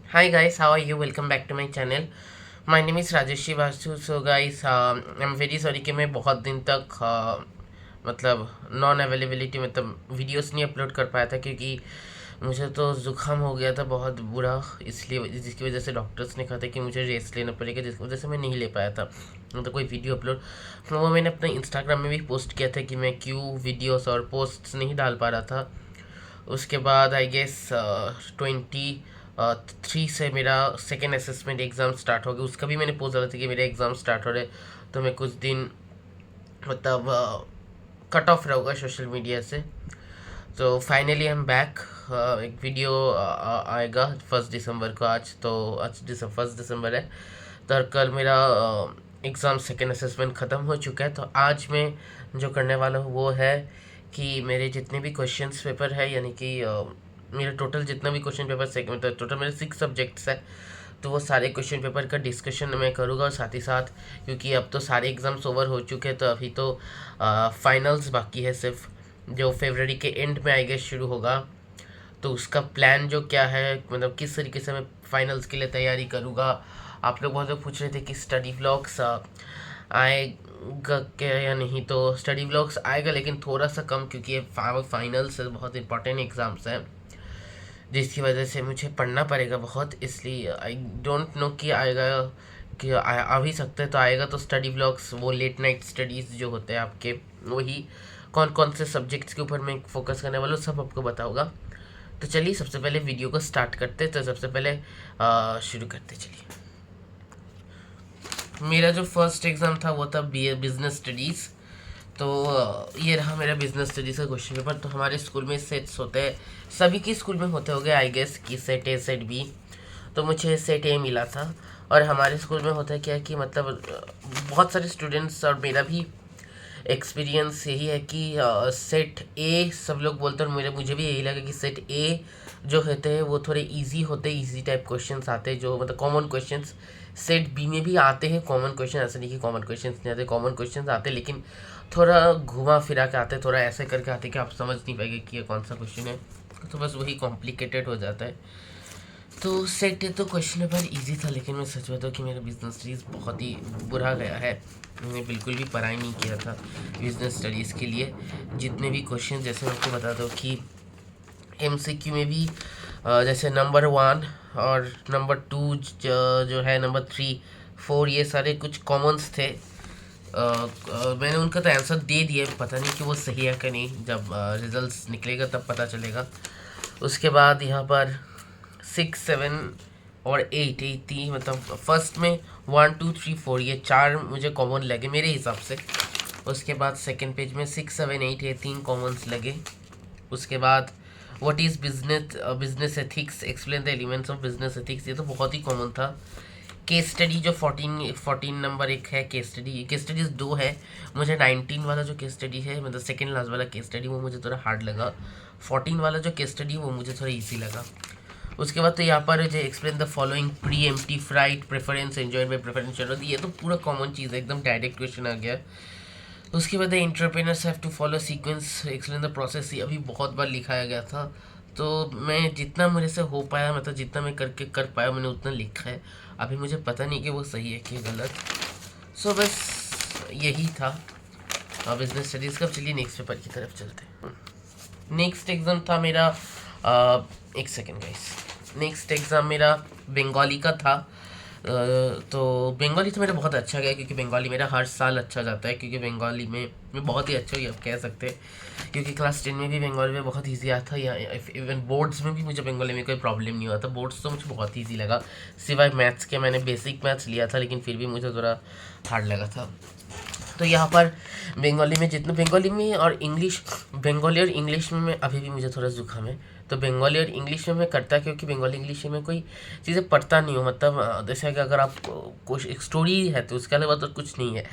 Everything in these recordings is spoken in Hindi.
Hi guys, how are you? Welcome back to my channel. My name is Rajesh Vasu. So guys, I'm very sorry कि मैं बहुत दिन तक मतलब नॉन अवेलेबिलिटी मतलब वीडियोस नहीं अपलोड कर पाया था क्योंकि मुझे तो ज़ुकाम हो गया था बहुत बुरा, इसलिए जिसकी वजह से डॉक्टर्स ने कहा था कि मुझे रेस्ट लेना पड़ेगा, जिसकी वजह से मैं नहीं ले पाया था मतलब कोई वीडियो अपलोड। वो मैंने अपने इंस्टाग्राम में भी पोस्ट किया था कि मैं क्यों वीडियोस और पोस्ट्स नहीं डाल पा रहा था। उसके बाद आई गेस 23 से मेरा सेकेंड असेसमेंट एग्ज़ाम स्टार्ट हो गया। उसका भी मैंने पोस्ट डाला था कि मेरे एग्ज़ाम स्टार्ट हो रहे, तो मैं कुछ दिन मतलब कट ऑफ रहूँगा सोशल मीडिया से। तो फाइनली आई एम बैक। एक वीडियो आएगा 1 दिसंबर को। आज 1 दिसंबर है, तो कल मेरा एग्ज़ाम सेकेंड असेसमेंट ख़त्म हो चुका है। तो आज मैं जो करने वाला हूँ वो है कि मेरे जितने भी क्वेश्चंस पेपर है, यानी कि मेरा टोटल जितना भी क्वेश्चन पेपर से मतलब टोटल मेरे 6 सब्जेक्ट्स है, तो वो सारे क्वेश्चन पेपर का डिस्कशन मैं करूँगा। और साथ ही साथ क्योंकि अब तो सारे एग्ज़ाम्स ओवर हो चुके हैं, तो अभी तो फाइनल्स बाकी है सिर्फ, जो फरवरी के एंड में आई गेस शुरू होगा। तो उसका प्लान जो क्या है, मतलब किस तरीके से मैं फाइनल्स के लिए तैयारी करूँगा। आप लोग बहुत लोग पूछ रहे थे कि स्टडी व्लॉग्स आएगा क्या या नहीं, तो स्टडी व्लॉग्स आएगा लेकिन थोड़ा सा कम, क्योंकि ये फाइनल्स बहुत इंपॉर्टेंट एग्ज़ाम्स हैं जिसकी वजह से मुझे पढ़ना पड़ेगा बहुत। इसलिए आई डोंट नो कि आएगा कि आ भी सकते हैं, तो आएगा तो स्टडी व्लॉग्स, वो लेट नाइट स्टडीज़ जो होते हैं आपके, वही कौन कौन से सब्जेक्ट्स के ऊपर मैं फोकस करने वाला हूँ सब आपको बताऊँगा। तो चलिए सबसे पहले वीडियो को स्टार्ट करते हैं। तो सबसे पहले शुरू करते चलिए। मेरा जो फर्स्ट एग्ज़ाम था वो था बी ए बिज़नेस स्टडीज़। तो ये रहा मेरा बिजनेस स्टडीज़ का क्वेश्चन पेपर। तो हमारे स्कूल में सेट्स होते हैं, सभी की स्कूल में होते होंगे आई गेस, कि सेट ए सेट बी। तो मुझे सेट ए मिला था। और हमारे स्कूल में होता है क्या कि मतलब बहुत सारे स्टूडेंट्स और मेरा भी एक्सपीरियंस यही है कि सेट ए सब लोग बोलते हैं, और मुझे भी यही लगा कि सेट ए जो होते हैं वो थोड़े इजी होते हैं, इजी टाइप क्वेश्चंस आते हैं, जो मतलब कॉमन क्वेश्चंस। सेट बी में भी आते हैं कॉमन क्वेश्चन, ऐसा नहीं कि कॉमन क्वेश्चंस नहीं आते, कॉमन क्वेश्चंस आते हैं लेकिन थोड़ा घुमा फिरा के आते हैं, थोड़ा ऐसे करके आते हैं कि आप समझ नहीं पाएंगे कि ये कौन सा क्वेश्चन है। तो बस वही कॉम्प्लिकेटेड हो जाता है। तो सेट है तो क्वेश्चन पेपर इजी था, लेकिन मैं सच बताऊँ कि मेरा बिजनेस स्टडीज़ बहुत ही बुरा गया है। मैंने बिल्कुल भी पढ़ाई नहीं किया था बिजनेस स्टडीज़ के लिए। जितने भी क्वेश्चन, जैसे मैं आपको बता दूँ कि एमसीक्यू में भी जैसे नंबर 1 और नंबर 2 जो है नंबर 3, 4, ये सारे कुछ कॉमन्स थे। मैंने उनका तो आंसर दे दिया, पता नहीं कि वो सही है कि नहीं, जब रिजल्ट्स निकलेगा तब पता चलेगा। उसके बाद यहाँ पर 6, 7 और 8, ये तीन मतलब फर्स्ट में 1, 2, 3, 4 ये 4 मुझे कॉमन लगे मेरे हिसाब से। उसके बाद सेकंड पेज में 6, 7, 8 ये 3 कॉमन्स लगे। उसके बाद what is business ethics, explain the elements of business ethics, ये तो बहुत ही कॉमन था। केस स्टडी जो 14 नंबर एक है, केस स्टडीज़ 2 है। मुझे 19 वाला जो केस स्टडी है, मतलब सेकेंड लास्ट वाला केस स्टडी, वो मुझे थोड़ा हार्ड लगा। 14 वाला जो केस स्टडी वो मुझे थोड़ा ईजी लगा। उसके बाद तो यहाँ पर जो explain the following preemptive right preference enjoyed by preference, ये तो पूरा कॉमन चीज़ है, एकदम डायरेक्ट क्वेश्चन आ गया। उसके बाद entrepreneurs have to follow sequence, explain the process, ये अभी बहुत बार लिखाया गया था। तो मैं जितना मेरे से हो पाया, मतलब जितना मैं करके कर पाया मैंने उतना लिखा है। अभी मुझे पता नहीं कि वो सही है कि गलत। सो बस यही था बिजनेस स्टडीज़ का। चलिए नेक्स्ट पेपर की तरफ चलते हैं। नेक्स्ट एग्ज़ाम था मेरा एक सेकेंड गाइस। नेक्स्ट एग्ज़ाम मेरा बंगाली का था। तो बंगाली तो मेरा बहुत अच्छा गया, क्योंकि बंगाली मेरा हर साल अच्छा जाता है, क्योंकि बंगाली में मैं बहुत ही अच्छा हुई आप कह सकते हैं, क्योंकि क्लास 10 में भी बंगाली में बहुत ईजी आया था, या इवन बोर्ड्स में भी मुझे बंगाली में कोई प्रॉब्लम नहीं हुआ था। बोर्ड्स तो मुझे बहुत ईजी लगा, सिवाय मैथ्स के। मैंने बेसिक मैथ्स लिया था लेकिन फिर भी मुझे थोड़ा हार्ड लगा था। तो यहाँ पर बंगाली में जितना बंगाली में और इंग्लिश, बंगाली और इंग्लिश में मैं अभी भी मुझे थोड़ा जुकाम है, तो बंगाली और इंग्लिश में मैं करता, क्योंकि बंगाली इंग्लिश में कोई चीज़ें पढ़ता नहीं हूँ। मतलब जैसे कि अगर आप कुछ एक स्टोरी है तो उसके अलावा तो कुछ नहीं है।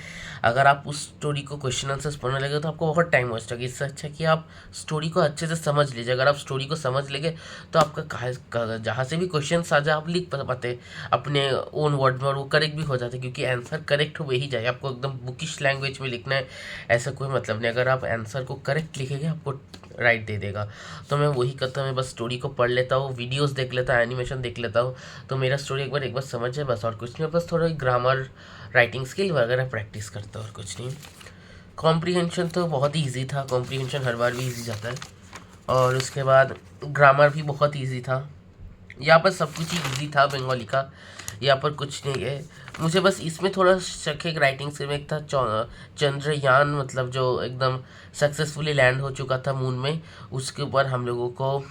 अगर आप उस स्टोरी को क्वेश्चन आंसर्स पढ़ने लगे तो आपको बहुत टाइम वेस्ट होगा। इससे अच्छा कि आप स्टोरी को अच्छे से समझ लीजिए। अगर आप स्टोरी को समझ लेंगे तो आपका जहाँ से भी क्वेश्चन आ जाए आप लिख पाते अपने ओन वर्ड में, और वो करेक्ट भी हो जाते, क्योंकि आंसर करेक्ट हो वही जाए। आपको एकदम बुकिश लैंग्वेज में लिखना है ऐसा कोई मतलब नहीं। अगर आप आंसर को करेक्ट लिखेंगे आपको राइट दे देगा। तो मैं वही करता हूँ, मैं बस स्टोरी को पढ़ लेता हूँ, वीडियोस देख लेता हूँ, एनिमेशन देख लेता हूँ, तो मेरा स्टोरी एक बार समझ जाए बस, और कुछ नहीं। बस थोड़ा ग्रामर राइटिंग स्किल वगैरह प्रैक्टिस करता हूँ और कुछ नहीं। कॉम्प्रीहेंशन तो बहुत ही ईजी था, कॉम्प्रीहेंशन हर बार भी ईजी जाता है। और उसके बाद ग्रामर भी बहुत ईजी था। यहाँ पर सब कुछ ही ईजी था बंगाली का, यहाँ पर कुछ नहीं है। मुझे बस इसमें थोड़ा शक है राइटिंग से में, एक था चंद्रयान, मतलब जो एकदम सक्सेसफुली लैंड हो चुका था मून में, उसके ऊपर हम लोगों को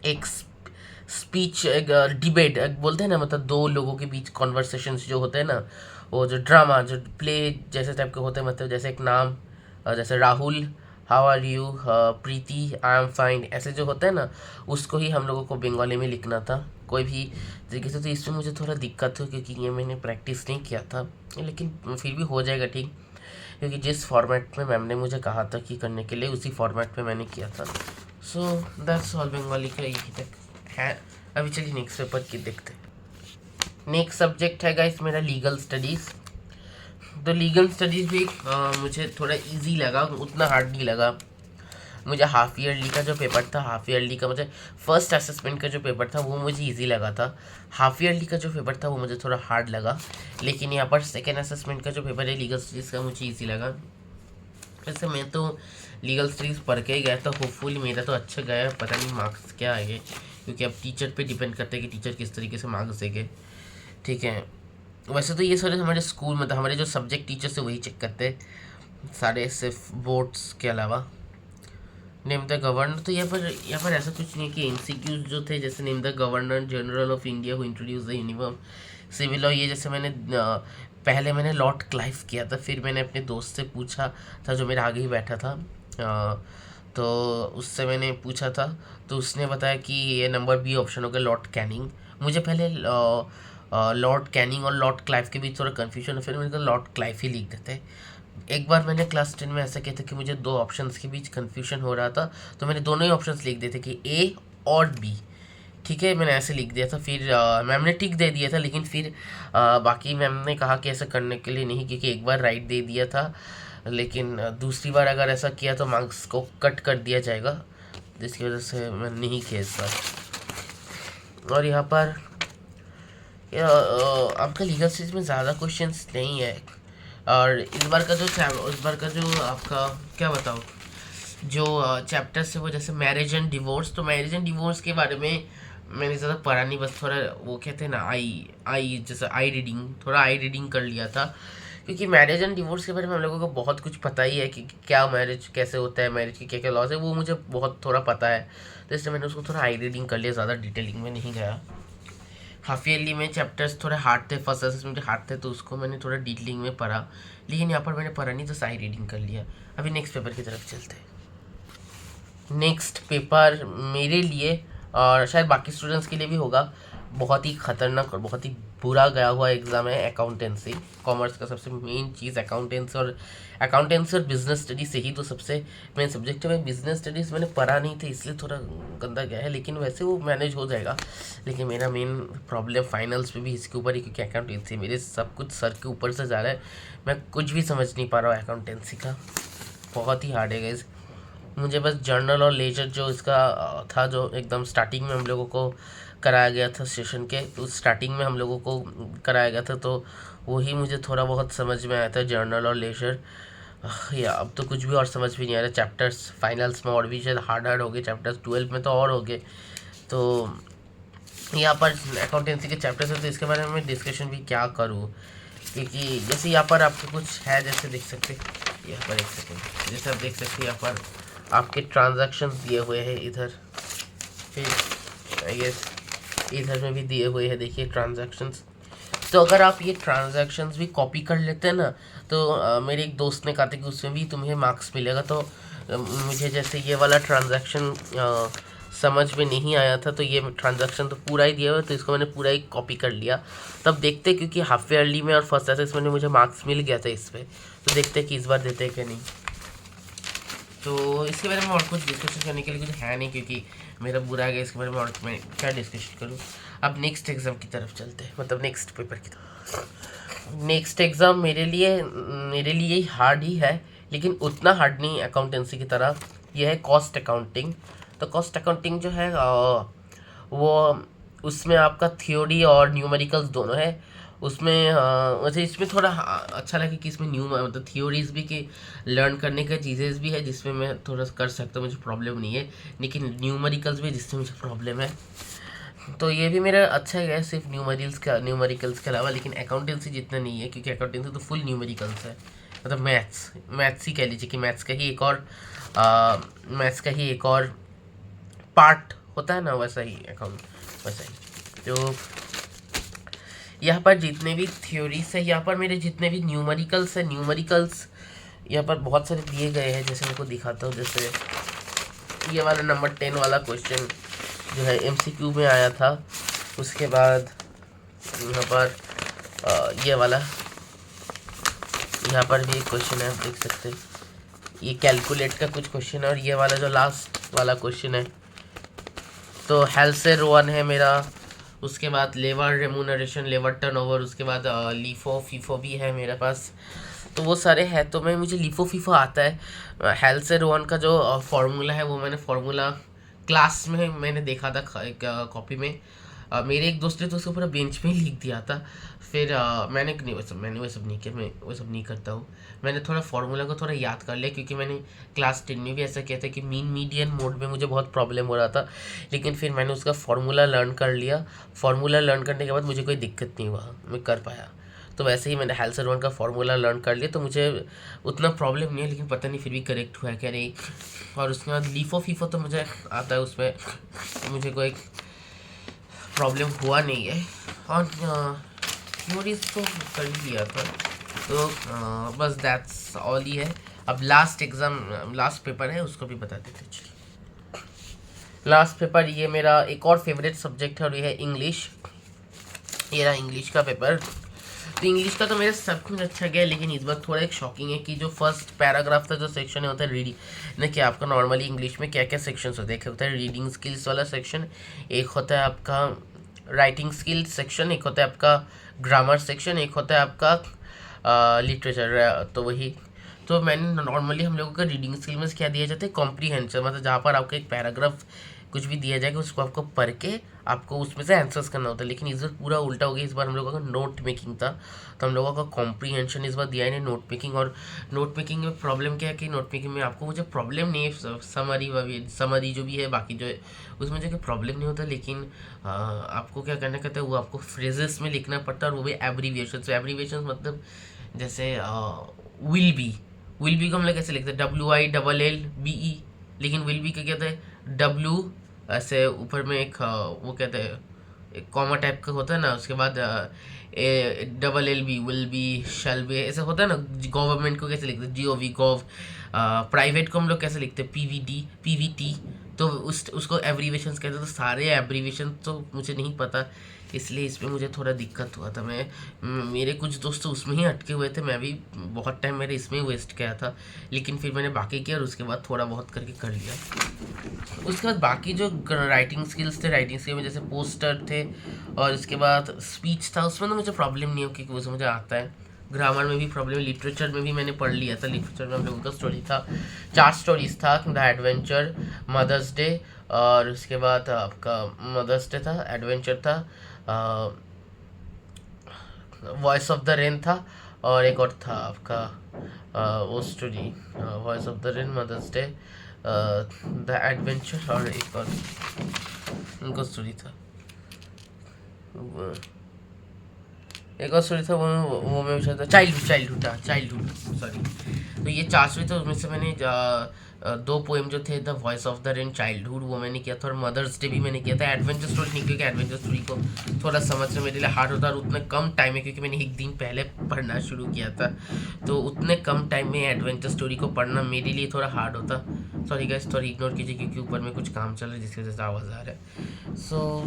एक स्पीच, एक डिबेट एक बोलते हैं ना, मतलब दो लोगों के बीच कॉन्वर्सेशंस जो होते हैं ना, वो जो ड्रामा जो प्ले जैसे टाइप के होते हैं, मतलब जैसे एक नाम जैसे Rahul, how are you, Preeti, I am fine, ऐसे जो होते हैं ना, उसको ही हम लोगों को बंगाली में लिखना था कोई भी तरीके से। तो इसमें मुझे थोड़ा दिक्कत हो, क्योंकि ये मैंने प्रैक्टिस नहीं किया था, लेकिन फिर भी हो जाएगा ठीक, क्योंकि जिस फॉर्मेट में मैम ने मुझे कहा था कि करने के लिए, उसी फॉर्मेट में मैंने किया था। सो दैट्स ऑल, बंगाली का यही तक है। अभी चलिए नेक्स्ट पेपर की देखते हैं। नेक्स्ट सब्जेक्ट है गाइस मेरा लीगल स्टडीज़। तो लीगल स्टडीज़ भी मुझे थोड़ा इजी लगा, उतना हार्ड नहीं लगा। मुझे हाफ ईयरली का जो पेपर था, हाफ ईयरली का मुझे फर्स्ट असेसमेंट का जो पेपर था वो मुझे इजी लगा था। हाफ ईयरली का जो पेपर था वो मुझे थोड़ा हार्ड लगा, लेकिन यहाँ पर सेकेंड असेसमेंट का जो पेपर है लीगल स्टडीज़ का, मुझे ईजी लगा। वैसे मैं तो लीगल स्टडीज़ पढ़ के ही गया था, होपफुली मेरा तो अच्छा गया, पता नहीं मार्क्स क्या आएंगे, क्योंकि अब टीचर पे डिपेंड करते हैं कि टीचर किस तरीके से मार्क्स देंगे। ठीक है, वैसे तो ये सारे हमारे स्कूल में, हमारे जो सब्जेक्ट टीचर्स है वही चेक करते हैं सारे, सिर्फ बोर्ड्स के अलावा। नेम द गवर्नर, तो यहाँ पर ऐसा कुछ नहीं कि एमसीक्यूज जो थे, जैसे name the governor general of India who introduce the uniform civil law, ये जैसे मैंने पहले मैंने लॉर्ड क्लाइव किया था, फिर मैंने अपने दोस्त से पूछा था जो मेरे आगे ही बैठा था, तो उससे मैंने पूछा था, तो उसने बताया कि ये नंबर बी ऑप्शन होगा, लॉर्ड कैनिंग। मुझे पहले लॉर्ड कैनिंग और लॉर्ड क्लाइव के बीच थोड़ा कन्फ्यूजन है, फिर मैंने कहा लॉर्ड क्लाइव ही लिख देते। एक बार मैंने क्लास 10 में ऐसा किया था कि मुझे दो ऑप्शंस के बीच कन्फ्यूजन हो रहा था, तो मैंने दोनों ही ऑप्शंस लिख दिए थे कि ए और बी। ठीक है, मैंने ऐसे लिख दिया था, फिर मैम ने टिक दे दिया था, लेकिन फिर बाकी मैम ने कहा कि ऐसा करने के लिए नहीं, क्योंकि एक बार राइट दे दिया था, लेकिन दूसरी बार अगर ऐसा किया तो मार्क्स को कट कर दिया जाएगा, जिसकी वजह से मैं नहीं किया इस बार। और यहाँ पर आपका लीगल स्टडीज में ज़्यादा क्वेश्चंस नहीं है, और इस बार का जो आपका क्या बताओ जो चैप्टर्स है वो जैसे मैरिज एंड डिवोर्स, तो मैरिज एंड डिवोर्स के बारे में मैंने ज़्यादा पढ़ा नहीं, बस थोड़ा वो कहते हैं ना आई जैसे आई रीडिंग, थोड़ा आई रीडिंग कर लिया था, क्योंकि मैरिज एंड डिवोर्स के बारे में हम लोगों को बहुत कुछ पता ही है कि क्या मैरिज कैसे होता है, मैरिज के क्या क्या लॉज है, वो मुझे बहुत थोड़ा पता है, तो इसलिए मैंने उसको थोड़ा आई रीडिंग कर लिया, ज़्यादा डिटेलिंग में नहीं गया। हाफ ईयरली में चैप्टर्स थोड़े हार्ड थे, फर्स्ट असेसमेंट हार्ड थे, तो उसको मैंने थोड़ा डिटेलिंग में पढ़ा, लेकिन यहाँ पर मैंने पढ़ा नहीं, तो साई रीडिंग कर लिया। अभी नेक्स्ट पेपर की तरफ चलते हैं। नेक्स्ट पेपर मेरे लिए और शायद बाकी स्टूडेंट्स के लिए भी होगा, बहुत ही खतरनाक और बहुत ही बुरा गया हुआ एग्ज़ाम है अकाउंटेंसी। कॉमर्स का सबसे मेन चीज़ अकाउंटेंसी और बिजनेस स्टडीज़, यही तो सबसे मेन सब्जेक्ट है। मैं बिजनेस स्टडीज़ मैंने पढ़ा नहीं था, इसलिए थोड़ा गंदा गया है, लेकिन वैसे वो मैनेज हो जाएगा। लेकिन मेरा मेन प्रॉब्लम फाइनल्स पे भी इसके ऊपर ही, क्योंकि अकाउंटेंसी मेरे सब कुछ सर के ऊपर से जा रहा है, मैं कुछ भी समझ नहीं पा रहा हूँ अकाउंटेंसी का, बहुत ही हार्ड है गाइस। मुझे बस जर्नल और लेजर जो इसका था, जो एकदम स्टार्टिंग में हम लोगों को कराया गया था सेशन के, तो स्टार्टिंग में हम लोगों को कराया गया था, तो वही मुझे थोड़ा बहुत समझ में आया था, जर्नल और लेजर। या अब तो कुछ भी और समझ भी नहीं आ रहा। चैप्टर्स फाइनल्स में और भी शायद हार्ड हो गए, चैप्टर्स 12 में तो और हो गए। तो यहाँ पर अकाउंटेंसी के चैप्टर्स हैं, तो इसके बारे में मैं डिस्कशन भी क्या करूँ, क्योंकि जैसे यहाँ पर आपको कुछ है, जैसे देख सकते यहाँ पर, एक सेकेंड, जैसे आप देख सकते यहाँ पर आपके ट्रांजैक्शंस दिए हुए हैं इधर, फिर आई गेस इधर में भी दिए हुए हैं, देखिए ट्रांजैक्शंस। तो अगर आप ये ट्रांजैक्शंस भी कॉपी कर लेते हैं ना, तो मेरे एक दोस्त ने कहा था कि उसमें भी तुम्हें मार्क्स मिलेगा। तो मुझे जैसे ये वाला ट्रांजैक्शन समझ में नहीं आया था, तो ये ट्रांजैक्शन तो पूरा ही दिया हुआ है, तो इसको मैंने पूरा ही कॉपी कर लिया। तब देखते, क्योंकि हाफ ईयरली में और फर्स्ट असेसमेंट में मुझे मार्क्स मिल गया था इस पर, तो देखते कि इस बार देते हैं कि नहीं। तो इसके बारे में और कुछ डिस्कशन करने के लिए कुछ है नहीं, क्योंकि मेरा बुरा है इसके बारे में, और मैं क्या डिस्कशन करूँ। अब नेक्स्ट एग्ज़ाम की तरफ चलते हैं, मतलब नेक्स्ट पेपर की तरफ। नेक्स्ट एग्ज़ाम मेरे लिए हार्ड ही है, लेकिन उतना हार्ड नहीं अकाउंटेंसी की तरह, ये है कॉस्ट अकाउंटिंग। तो कॉस्ट अकाउंटिंग जो है वो उसमें आपका थ्योरी और न्यूमेरिकल्स दोनों है। उसमें वैसे इसमें थोड़ा अच्छा लगे कि इसमें मतलब थ्योरीज भी कि लर्न करने का चीज़ें भी है जिसमें मैं थोड़ा कर सकता हूँ, मुझे प्रॉब्लम नहीं है। लेकिन न्यूमेरिकल्स भी जिसमें मुझे प्रॉब्लम है। तो ये भी मेरा अच्छा है, सिर्फ न्यूमेरिकल्स के अलावा। लेकिन अकाउंटेंसी जितना नहीं है, क्योंकि अकाउंटेंसी तो फुल न्यूमेरिकल्स है। मतलब मैथ्स ही कह लीजिए कि मैथ्स का ही एक और पार्ट होता है ना, वैसा ही अकाउंट, वैसा ही। तो यहाँ पर जितने भी थ्योरीज है, यहाँ पर मेरे जितने भी न्यूमेरिकल्स है, न्यूमेरिकल्स यहाँ पर बहुत सारे दिए गए हैं। जैसे मैं दिखाता हूँ, जैसे ये वाला नंबर 10 वाला क्वेश्चन जो है MCQ में आया था। उसके बाद यहाँ पर ये वाला, यहाँ पर भी एक क्वेश्चन है, आप देख सकते हैं। ये कैलकुलेट का कुछ क्वेश्चन है। और ये वाला जो लास्ट वाला क्वेश्चन है तो हेल्सेर 1 है मेरा। उसके बाद लेबर रेमूनरेशन, लेबर टर्नओवर, उसके बाद लीफो फीफो भी है मेरे पास। तो वो सारे हैं। तो मुझे लीफो फीफो आता है। हेल्सेर 1 का जो फार्मूला है वो मैंने फार्मूला क्लास में मैंने देखा था कॉपी में। मेरे एक दोस्त ने तो उसको पूरा बेंच में ही लिख दिया था। फिर मैंने वो सब नहीं किया, मैं वो सब नहीं करता हूँ। मैंने थोड़ा फार्मूला को थोड़ा याद कर लिया, क्योंकि मैंने क्लास 10 में भी ऐसा किया था कि मीन मीडियन मोड में मुझे बहुत प्रॉब्लम हो रहा था। लेकिन फिर मैंने उसका फार्मूला लर्न कर लिया। फार्मूला लर्न करने के बाद मुझे कोई दिक्कत नहीं हुआ, मैं कर पाया। तो वैसे ही मैंने हेल्सेर 1 का फार्मूला लर्न कर लिया, तो मुझे उतना प्रॉब्लम नहीं है। लेकिन पता नहीं फिर भी करेक्ट हुआ है क्या नहीं। और उसके बाद लीफो फीफो तो मुझे आता है, उसमें मुझे कोई प्रॉब्लम हुआ नहीं है। और थ्योरीज तो कर ही लिया था। तो बस दैट्स ऑल ही है। अब लास्ट पेपर है, उसको भी बता देते चलिए। लास्ट पेपर ये मेरा एक और फेवरेट सब्जेक्ट है, और ये है इंग्लिश। ये रहा इंग्लिश का पेपर। तो इंग्लिश का तो मेरा सब कुछ अच्छा गया, लेकिन इस बार थोड़ा एक शॉकिंग है कि जो फर्स्ट पैराग्राफ था, जो सेक्शन है होता है रीडिंग ना, कि आपका नॉर्मली इंग्लिश में क्या क्या सेक्शंस होते हैं। एक होता है रीडिंग स्किल्स वाला सेक्शन, एक होता है आपका राइटिंग स्किल्स सेक्शन, एक होता है आपका ग्रामर सेक्शन, एक होता है आपका लिटरेचर। तो वही तो मैंने नॉर्मली हम लोगों का रीडिंग स्किल में क्या दिया जाता है, कॉम्प्रीहेंशन, मतलब जहाँ पर आपको एक पैराग्राफ कुछ भी दिया जाएगा उसको आपको पढ़ के आपको उसमें से आंसर्स करना होता है। लेकिन इस बार पूरा उल्टा हो गया। इस बार हम लोगों का नोट मेकिंग था, तो हम लोगों का कॉम्प्रीहेंशन इस बार दिया है नोट मेकिंग। और नोट मेकिंग में प्रॉब्लम क्या है कि नोट मेकिंग में आपको मुझे प्रॉब्लम नहीं है, समरी जो भी है बाकी जो है उसमें मुझे कोई प्रॉब्लम नहीं होता। लेकिन आपको क्या करना कहता है, वो आपको फ्रेजेस में लिखना पड़ता है, और वो भी एब्रीविएशन मतलब जैसे विल बी को हम लोग कैसे लिखते हैं, WILLBE। लेकिन विल बी का क्या कहते हैं, W ऐसे ऊपर में एक वो कहते हैं एक कॉमा टाइप का होता है ना, उसके बाद LLB will be, shall be, ऐसा होता है ना। गवर्नमेंट को कैसे लिखते हैं, GOV गॉव। प्राइवेट को हम लोग कैसे लिखते हैं, PVT। तो उसको एब्रीवेशन कहते हैं। तो सारे एब्रीवेशन तो मुझे नहीं पता, इसलिए इसमें मुझे थोड़ा दिक्कत हुआ था। मेरे कुछ दोस्त तो उसमें ही अटके हुए थे, मैं भी बहुत टाइम मेरे इसमें ही वेस्ट किया था। लेकिन फिर मैंने बाकी किया, और उसके बाद थोड़ा बहुत करके कर लिया। उसके बाद बाकी जो राइटिंग स्किल्स थे, राइटिंग स्किल में जैसे पोस्टर थे, और उसके बाद स्पीच था, उसमें तो मुझे प्रॉब्लम नहीं हो, क्योंकि वो मुझे आता है। ग्रामर में भी प्रॉब्लम, लिटरेचर में भी मैंने पढ़ लिया था। लिटरेचर में हम लोगों का स्टोरी था, 4 स्टोरीज था, द एडवेंचर, मदर्स डे, और उसके बाद आपका मदर्स डे था, एडवेंचर था, वॉइस ऑफ द रेन था, और एक और था आपका वो story, voice of the rain, mother's day, the adventure, और एक और उनका स्टोरी था, एक और स्टोरी था वो मैं पूछा था, चाइल्डहुड सॉरी। तो ये 4 स्टोरी था, उसमें से मैंने 2 पोएम जो थे, the voice of the rain, childhood, वो मैंने किया था, और मदर्स डे भी मैंने किया था। एडवेंचर स्टोरी नहीं, क्योंकि एडवेंचर स्टोरी को थोड़ा समझना मेरे लिए हार्ड होता है, और उतना कम टाइम है, क्योंकि मैंने एक दिन पहले पढ़ना शुरू किया था। तो उतने कम टाइम में एडवेंचर स्टोरी को पढ़ना मेरे लिए थोड़ा हार्ड होता। सॉरी गाइस, थोड़ी इग्नोर कीजिए, क्योंकि ऊपर में कुछ काम चल रहा है जिसकी वजह से आवाज़ आ रहा है। सो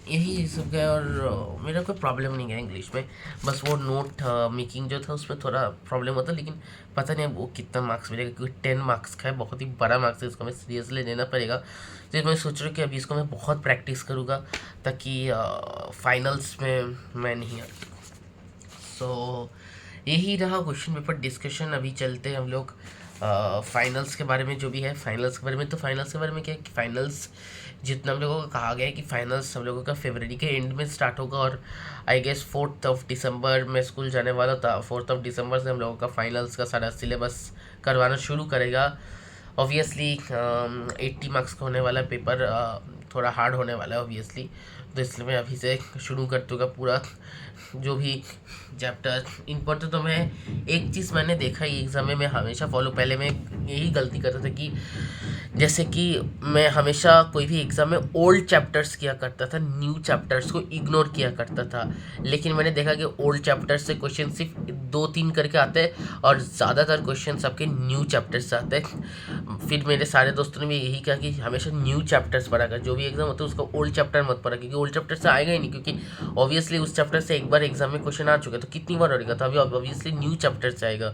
यही सब गया, और मेरा कोई प्रॉब्लम नहीं गया इंग्लिश में। बस वो नोट मेकिंग जो था उसमें थोड़ा प्रॉब्लम होता, लेकिन पता नहीं अब वो कितना मार्क्स मिलेगा, क्योंकि 10 मार्क्स का है, बहुत ही बड़ा मार्क्स है, इसको हमें सीरियसली लेना पड़ेगा। तो मैं सोच रहा हूँ कि अभी इसको मैं बहुत प्रैक्टिस करूँगा, ताकि फाइनल्स में मैं नहीं सो यही रहा क्वेश्चन पेपर डिस्कशन। अभी चलते हैं हम लोग फाइनल्स के बारे में जो भी है, फाइनल्स के बारे में, तो फाइनल्स के बारे में क्या है कि फाइनल्स जितना हम लोगों को कहा गया है कि फाइनल्स हम लोगों का फरवरी के एंड में स्टार्ट होगा, और आई गेस 4 दिसंबर में स्कूल जाने वाला था। 4 दिसंबर से हम लोगों का फाइनल्स का सारा सिलेबस करवाना शुरू करेगा। ऑब्वियसली 80 मार्क्स का होने वाला पेपर, थोड़ा हार्ड होने वाला है ऑब्वियसली, तो इसलिए मैं अभी से शुरू कर दूँगा पूरा जो भी चैप्टर इम्पोर्टेंट। तो मैं एक चीज़ मैंने देखा ही एग्ज़ाम में, मैं हमेशा फॉलो, पहले मैं यही गलती करता था कि जैसे कि मैं हमेशा कोई भी एग्ज़ाम में ओल्ड चैप्टर्स किया करता था, न्यू चैप्टर्स को इग्नोर किया करता था। लेकिन मैंने देखा कि ओल्ड चैप्टर्स से क्वेश्चन सिर्फ 2-3 करके आते हैं, और ज़्यादातर क्वेश्चन आपके न्यू चैप्टर्स से आते हैं। फिर मेरे सारे दोस्तों ने भी यही कहा कि हमेशा न्यू चैप्टर्स पढ़ा कर, जो भी एग्ज़ाम होता है उसका ओल्ड चैप्टर मत पढ़ा, क्योंकि ओल्ड चैप्टर से आएगा ही नहीं, क्योंकि ऑब्वियसली उस चैप्टर से एक बार एग्जाम में क्वेश्चन आ चुके तो कितनी बार आएगा, तो अभी ऑब्वियसली न्यू चैप्टर से आएगा।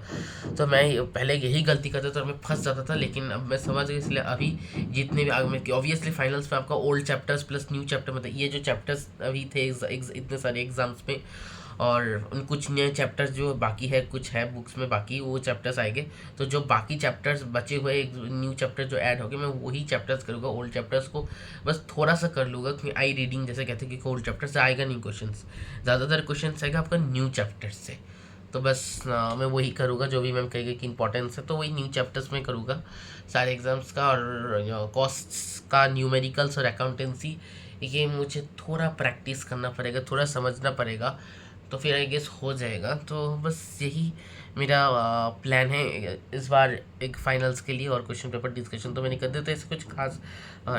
तो मैं पहले यही गलती करता था, मैं फंस जाता था, लेकिन अब मैं समझ गया, इसलिए अभी जितने भी आगे में ऑब्वियसली फाइनल्स में आपका old chapters plus new chapter, मतलब ये जो चैप्टर्स अभी थे इतने सारे एग्जाम्स में, और उन कुछ नए चैप्टर्स जो बाकी है, कुछ है बुक्स में बाकी, वो चैप्टर्स आएंगे। तो जो बाकी चैप्टर्स बचे हुए, एक न्यू चैप्टर जो ऐड हो गए, मैं वही चैप्टर्स करूँगा। ओल्ड चैप्टर्स को बस थोड़ा सा कर लूँगा, कि आई रीडिंग जैसे कहते हैं कि ओल्ड चैप्टर से आएगा नहीं क्वेश्चन, ज़्यादातर क्वेश्चन आएगा आपका न्यू चैप्टर से। तो बस मैं वही करूँगा, जो भी मैम कहेगी कि इंपॉर्टेंस है, तो वही न्यू चैप्टर्स में करूँगा सारे एग्जाम्स का। और कॉस्ट्स का, न्यूमेरिकल्स और अकाउंटेंसी, ये मुझे थोड़ा प्रैक्टिस करना पड़ेगा, थोड़ा समझना पड़ेगा, तो फिर आई गेस हो जाएगा। तो बस यही मेरा प्लान है इस बार एक फाइनल्स के लिए। और क्वेश्चन पेपर डिस्कशन तो मैंने कर दिया, तो ऐसे कुछ खास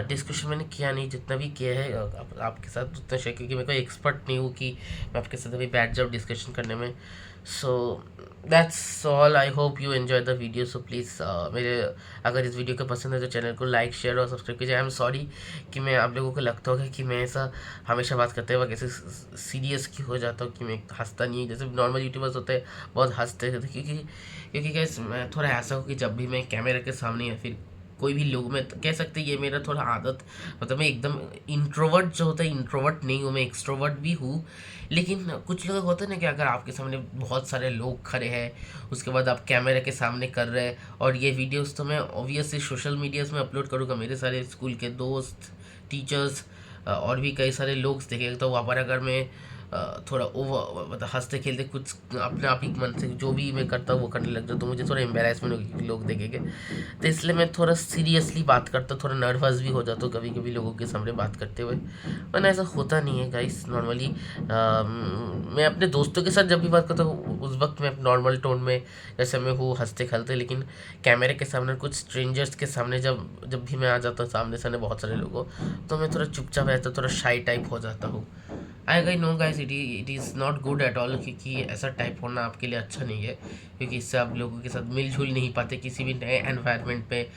डिस्कशन मैंने किया नहीं, जितना भी किया है आपके साथ उतना शेयर, क्योंकि मैं कोई एक्सपर्ट नहीं हूँ कि मैं आपके साथ अभी बैठ जाऊँ डिस्कशन करने में। So that's all, I hope you enjoy the video. So please मेरे अगर इस वीडियो को पसंद है तो चैनल को लाइक, शेयर और सब्सक्राइब कीजिए। आई एम सॉरी कि मैं आप लोगों को लगता होगा कि मैं ऐसा हमेशा बात करते वक्त ऐसे सीरियस की हो जाता हूँ, कि मैं हंसता नहीं, जैसे नॉर्मल यूट्यूबर्स होते हैं बहुत हंसते रहते, क्योंकि कैसे मैं थोड़ा ऐसा हूँ कि जब भी मैं कैमरे के सामने या फिर कोई भी लोग, में कह सकते हैं ये मेरा थोड़ा आदत, मतलब मैं एकदम इंट्रोवर्ट जो होता है, इंट्रोवर्ट नहीं हूँ मैं, एक्सट्रोवर्ट भी हूँ। लेकिन कुछ लोग होते हैं ना कि अगर आपके सामने बहुत सारे लोग खड़े हैं, उसके बाद आप कैमरे के सामने कर रहे हैं, और ये वीडियोस तो मैं ऑब्वियसली सोशल मीडियाज़ में अपलोड करूँगा, मेरे सारे स्कूल के दोस्त, टीचर्स और भी कई सारे लोग देखेंगे, तो वहाँ पर अगर मैं थोड़ा ओवर, मतलब हंसते खेलते कुछ अपने आप ही मन से जो भी मैं करता हूँ वो करने लग जाता, तो मुझे थोड़ा एम्बेरसमेंट होगी कि लोग देखेंगे, तो इसलिए मैं थोड़ा सीरियसली बात करता हूँ, थोड़ा नर्वस भी हो जाता हूँ कभी कभी लोगों के सामने बात करते हुए, वरना ऐसा होता नहीं है गाइस। नॉर्मली मैं अपने दोस्तों के साथ जब भी बात करता हूँ उस वक्त मैं नॉर्मल टोन में जैसे मैं हूँ, हंसते खेलते, लेकिन कैमरे के सामने कुछ स्ट्रेंजर्स के सामने जब भी मैं आ जाता हूँ सामने सामने बहुत सारे लोगों, तो मैं थोड़ा चुपचाप रहता हूँ, थोड़ा शाई टाइप हो जाता हूँ। I know guys, it is not good at all, क्योंकि ऐसा टाइप होना आपके लिए अच्छा नहीं है, क्योंकि इससे आप लोगों के साथ मिलजुल नहीं पाते किसी भी नए एनवायरनमेंट पे।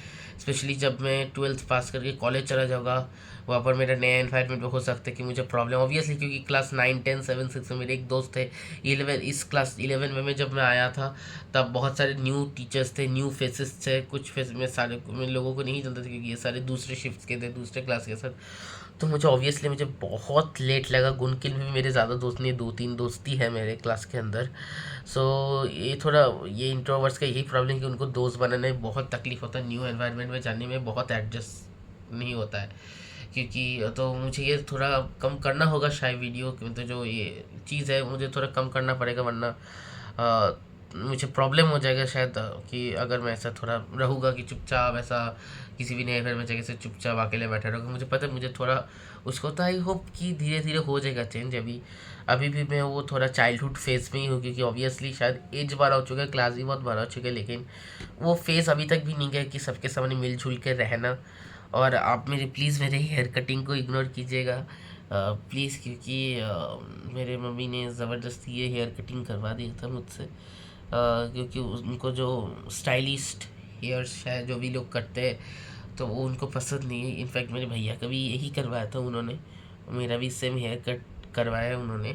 स्पेशली जब मैं 12th पास करके कॉलेज चला जाऊँगा, वहाँ पर मेरा नया एनवायरनमेंट में हो सकता है कि मुझे प्रॉब्लम, ऑब्वियसली क्योंकि क्लास 9, 10, 7, 6 में मेरे एक दोस्त थे। 11 इस क्लास 11 में जब मैं आया था तब बहुत सारे न्यू टीचर्स थे, न्यू फेसेस थे, कुछ फेस में सारे मैं लोगों को नहीं जानता था, क्योंकि ये सारे दूसरे शिफ्ट के थे, दूसरे क्लास के सर। तो मुझे ऑब्वियसली मुझे बहुत लेट लगा, गुनकिल में भी मेरे ज़्यादा दोस्त नहीं, 2-3 दोस्ती है मेरे क्लास के अंदर। सो ये थोड़ा ये इंट्रोवर्ट्स का यही प्रॉब्लम है कि उनको दोस्त बनाने में बहुत तकलीफ होता है, न्यू एनवायरनमेंट में जाने में बहुत एडजस्ट नहीं होता है, क्योंकि तो मुझे ये थोड़ा कम करना होगा शायद वीडियो, तो जो ये चीज़ है मुझे थोड़ा कम करना पड़ेगा, वरना मुझे प्रॉब्लम हो जाएगा शायद, कि अगर मैं ऐसा थोड़ा रहूँगा कि चुपचाप ऐसा किसी भी नए घर में जगह से चुपचाप अकेले बैठा रहूँगा, मुझे पता है मुझे थोड़ा उसको, तो आई होप कि धीरे धीरे हो जाएगा चेंज। अभी भी मैं वो थोड़ा चाइल्डहुड फेज़ में ही हूँ, क्योंकि ऑब्वियसली शायद एज बड़ा हो चुका है, क्लास भी बहुत बड़ा हो चुका है, लेकिन वो फेज़ अभी तक भी नहीं गया कि सबके सामने मिलजुल के रहना। और आप प्लीज़ मेरे हेयर कटिंग को इग्नोर कीजिएगा प्लीज़, क्योंकि मेरे मम्मी ने ज़बरदस्ती ये हेयर कटिंग करवा दिया था मुझसे, क्योंकि उनको जो स्टाइलिस्ट हेयर्स है जो भी लोग करते हैं तो वो उनको पसंद नहीं है। इनफैक्ट मेरे भैया का भी यही करवाया था उन्होंने, मेरा भी सेम हेयर कट करवाया है उन्होंने।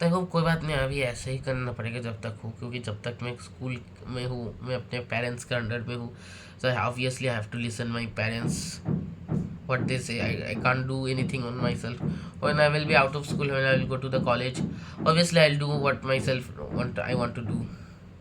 तो वो कोई बात नहीं, अभी ऐसे ही करना पड़ेगा जब तक हूँ, क्योंकि जब तक मैं स्कूल में हूँ, मैं अपने पेरेंट्स के अंडर में हूँ, so obviously I have to listen my parents what they say. I can't do anything on myself. When I will be out of school, when I will go to the college, obviously I'll do what myself I want to do.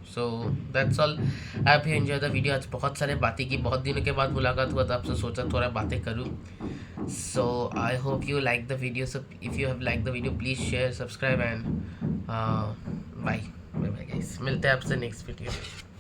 So that's all. I hope you enjoy the video. आज बहुत सारे बातें की, बहुत दिनों के बाद मुलाकात हुआ था आपसे, सोचा थोड़ा बातें करूँ। So I hope you like the video. So if you have like the video please share, subscribe and bye bye bye guys. मिलते हैं आपसे नेक्स्ट वीडियो में।